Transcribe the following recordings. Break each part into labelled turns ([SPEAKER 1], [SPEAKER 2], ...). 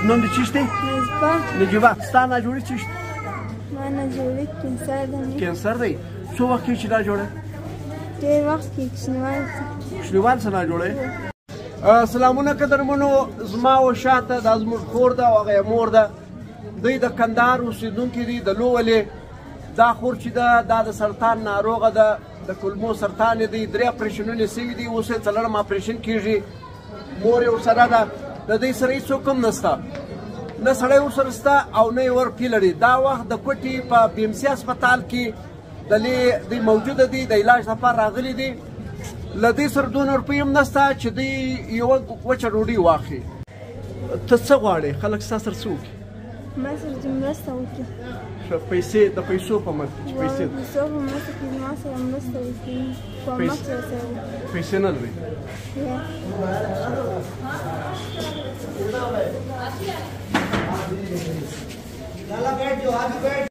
[SPEAKER 1] نوم دې چیش دی؟ نجیبه. ستا ناجوړي چیش دی؟
[SPEAKER 2] ما ناجوړي کینسر دی.
[SPEAKER 1] کینسر دی. څو وخت کېږي چې ناجوړی؟
[SPEAKER 2] ډېر وخت کېږي کوچنیوالي څخه.
[SPEAKER 1] کوچنیوالي څخه ناجوړی؟ سلامونه قدرمنو، زما و شاته دا زموږ خور ده او هغه یې مور ده. دوی د کندهار اوسېدونکي دي، د لوولې. دا خور چې ده دا د سرطان ناروغه ده، د کولمو سرطان یې دی. 3 اپریشنونه یې سوي دي، اوس یې 4م اپریشن کېږي. مور یې ورسره ده. د دوی سره هېڅوک هم نشته، نه سړی ورسره شته او نه یې ورپې لري. دا وخت د کوټې په بي ام سي هسپتال کې دوی موجوده دي، د علاج لپاره راغلي دي. له دوی سره 2 روپۍ هم نشته چې دوی یوه وچه ډوډۍ واخلي. ته څه غواړې؟ خلک ستا سره څه وکړي؟
[SPEAKER 2] ما سره چې مرسته وکړي.
[SPEAKER 1] پیسې د پیسو په مرسته چې پیسې
[SPEAKER 2] د پیسو په مرسته کې ما سره مرسته وکړي، کومک راسره وکړي.
[SPEAKER 1] پیسې نه لري؟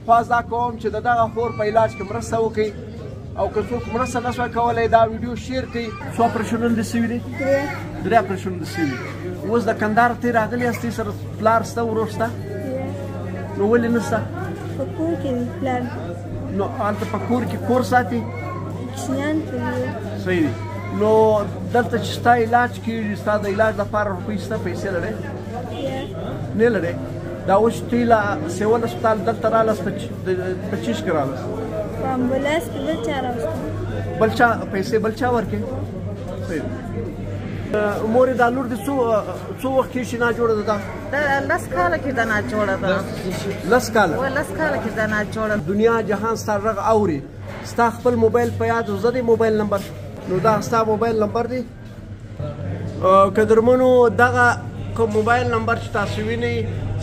[SPEAKER 1] خواست دا کوم چې د دغه خور په علاج کې مرسته وکړي، او که څوک مرسته نه شوی کولی دا ویډیو شیر کړي. څو اپریشنونه دې سوي دي؟ 3 اپریشنونه دې سوي. اوس د کندهار ته راغلي یاست، سره پلار شته ورور شته؟ نو ولې نشته؟
[SPEAKER 2] په کور کې دی پلار.
[SPEAKER 1] نو هلته په کور کې کور ساتي؟
[SPEAKER 2] کوچنیان پرې.
[SPEAKER 1] صحیح دي. نو دلته چې ستا علاج کېږي، ستا د علاج لپاره روپۍ شته؟ پیسې لرې؟ نه لرې. دا اوس دوی له سیول هسپتال دلته رالاست، په چیش کې رالاست؟
[SPEAKER 2] په امبولانس کې بل چا راوستل.
[SPEAKER 1] بل چا پیسې بل چا ورکړې؟ صحیح ده. مورې دا لور دې څو وخت کېږي چې ناجوړه ده؟
[SPEAKER 3] دا 10 کاله کې ده ناجوړه ده.
[SPEAKER 1] 10 کاله؟
[SPEAKER 3] 10 کاله کې ده ناجوړه.
[SPEAKER 1] دنیا جهان ستا غږ اوري. ستا خپل موبایل په یاد زه دې موبایل نمبر؟ نو دا ستا موبایل نمبر دی. قدرمنو، دغه کوم موبایل نمبر چې تاسو وینئ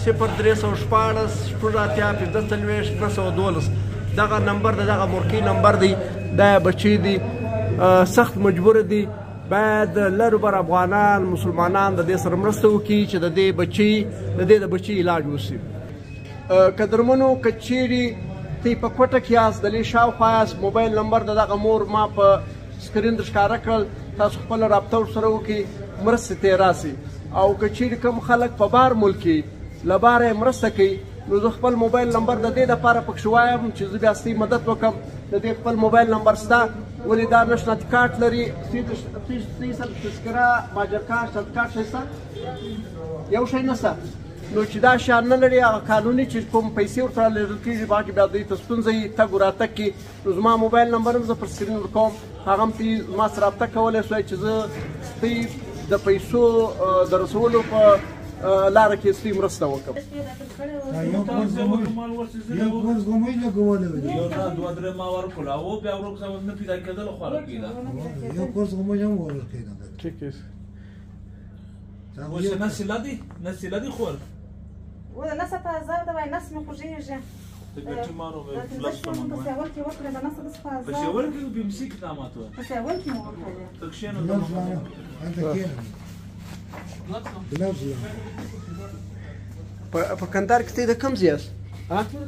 [SPEAKER 1] 0316 685 212 دغه نمبر د دغه مورکۍ نمبر دی. دا بچی دي سخت مجبور دي، باید لرو بر افغانان مسلمانان د دې سره مرسته وکړي چې د دې بچي علاج وشي. قدرمنو، که چیرې ته په کوټه کې یاست، د لې شاوخوا یاست، موبایل نمبر د دغه مور ما په سکرین در ښکاره کړل، تاسو خپله رابطه ورسره وکړئ، مرستې ته یې راسئ. او که چیرې کوم خلک په بار ملک کې له باره یې مرسته کوي، نو زه خپل موبایل نمبر د دې دپاره پکښې وایم چې زه بیا ستاسې مدد وکړم. د دې خپل موبایل نمبر شته، ولې دا نشناطي کارت لري، تذکره ماجر کارت شرط کارت شی شته؟ یو شی نشته. نو چې دا شیان نه لري، هغه قانوني چې کوم پیسې ورته لیږل کېږي، باقي بیا دوی ته ستونزه وي تګ و راتګ کې. نو زما موبایل نمبر هم زه پر سکرین ورکوم، هغه هم ته زما سره رابطه کولی شوی چې زه ستاسې د پیسو د رسولو په لاره کې ستاسې مرسته وکړم.
[SPEAKER 4] یو کورس غومۍ لګولی وي.
[SPEAKER 5] یو نه 2-3 ما ورکړل او بیا ورکړم نه پیدا کېدل خوراکي ده.
[SPEAKER 4] یو کورس غومۍ هم ورکړی ده.
[SPEAKER 1] ٹھیک ہے.
[SPEAKER 5] اوس نه سیلادي خور
[SPEAKER 3] ولا ناس فازار ده وای ناس مخوجيجه
[SPEAKER 5] ته ګټي مارو به فلاش کوم
[SPEAKER 3] بس اول کې وکړه د ناس بس فازار
[SPEAKER 5] بس اول کې به مسیک داماتو
[SPEAKER 3] بس اول کې وکړه
[SPEAKER 5] تکشینو
[SPEAKER 4] انت کې بلوز
[SPEAKER 1] په کندهار کې ته د کوم ځای یاست؟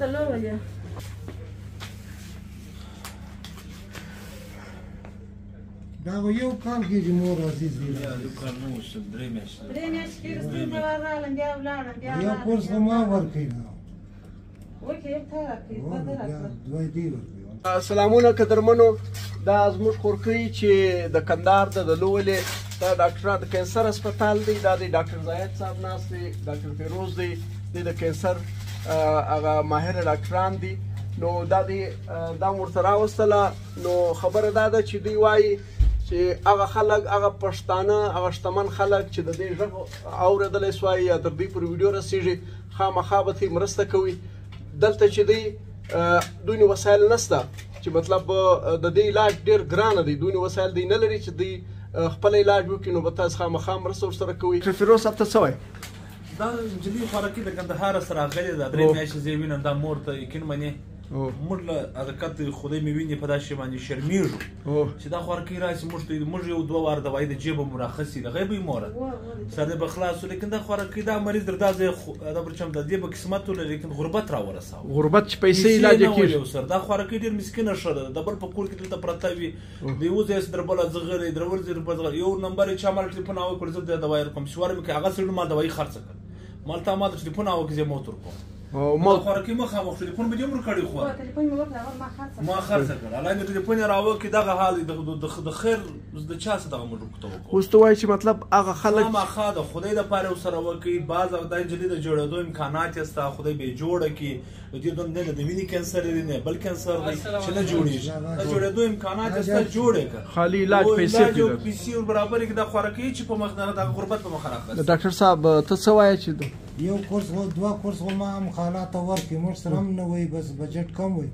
[SPEAKER 3] د لوړ
[SPEAKER 4] دا یو کال کې چې مور عزیز دی.
[SPEAKER 5] یو کال نو وشل 3 میاشتې
[SPEAKER 3] کې ستاسو راغلم بیا ولاړم بیا
[SPEAKER 4] یو کورس ما ورکړی نه.
[SPEAKER 3] وکه یو ته راکې
[SPEAKER 4] دوی دی ورکړي.
[SPEAKER 1] سلامونه قدرمنو، دا زموږ خورکۍ چې د کندهار د لوولې دا ډاکټران د کینسر هسپتال دی، دا دی ډاکټر زاهد صاحب ناست دی، ډاکټر فیروز دی، دی د کینسر هغه ماهر ډاکټران دي. نو دا دی دا ورته راوستله. نو خبره دا ده چې دوی وایي چې هغه خلک، هغه پښتانه، هغه شتمن خلک چې د دې غږ اورېدلی سوای یا تر دوی پورې ویډیو رسېږي، خامخا به ترې مرسته کوي. دلته چې دوی وسایل نشته، چې مطلب د دې علاج ډېر ګرانه دی، دوی وسایل دی نه لري چې دوی خپل علاج وکړي، نو به تاسو خامخا مرسته ورسره کوئ. فیروز صاحب ته څه وایي؟
[SPEAKER 5] دا نجلۍ خوراکي د کندهار سره راغلې ده، 3 میاشتې زه یې وینم. دا مور ته یقین منې موږ له حقیقت خدای مې ویني په دا شی باندې شرمېږو چې دا خوراکي راشي. موږ یو 2 واره دوایي د جیبه مو راخسي د غیبې موره سره به خلاصو، لیکن دا خوراکي دا مریض دردا زه دا برچم د دې به قسمت ولري، لیکن غربت را ورساو.
[SPEAKER 1] غربت چې پیسې علاج کېږي
[SPEAKER 5] سر دا خوراکي ډېر مسکینه شوه. د بل په کور کې دلته پرته وي، د یو ځای در بله زغرې درول زر په زغر یو نمبر یې چا مال ټلیفون وکړ، زه د دوایي کوم شوار مې هغه سړي ما دوایي خرڅ کړ. مالته ما د ټلیفون او کې موتور کوم
[SPEAKER 1] ما
[SPEAKER 5] خوراکي مخامخ ټلیفون به دې مر کړی خو
[SPEAKER 3] ټلیفون مې ورکړ
[SPEAKER 5] ما خرڅ کړ الله دې ټلیفون راو کې دغه حال د خیر د چا څه دغه موږ کوو
[SPEAKER 1] اوس ته وایي چې مطلب هغه خلک
[SPEAKER 5] ما خا د خدای د پاره سره وکي باز او د انجلي د جوړېدو امکانات یستا خدای به جوړه کی دې د نه د ویني کانسر نه بل کانسر دی چې نه جوړیږي د جوړېدو امکانات یستا جوړه
[SPEAKER 1] خالي علاج
[SPEAKER 5] پیسې برابر کې د خوراکي چې په مخ نه د غربت په مخ راغلی
[SPEAKER 1] ډاکټر صاحب ته څه وایي چې
[SPEAKER 4] یو کورس و دوه کورس و ما هم حالات ورکې موږ سره هم نه وای بس بجټ کم وای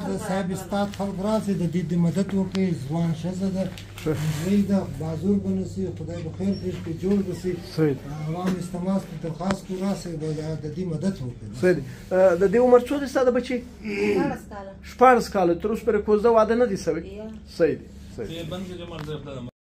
[SPEAKER 4] د صاحب استاد خلک راځي د دې د مدد وکړي ځوان ښځه ده وی دا بازور بنسي خدای به خیر کړي جوړ بسي عوام استماس ته درخواست کو راسي د دې مدد وکړي
[SPEAKER 1] صحیح د دې عمر څو دي ستاسو بچي 14 کاله تر اوسه پر کوزه واده نه دي سوي صحیح صحیح
[SPEAKER 5] بند کې مرزه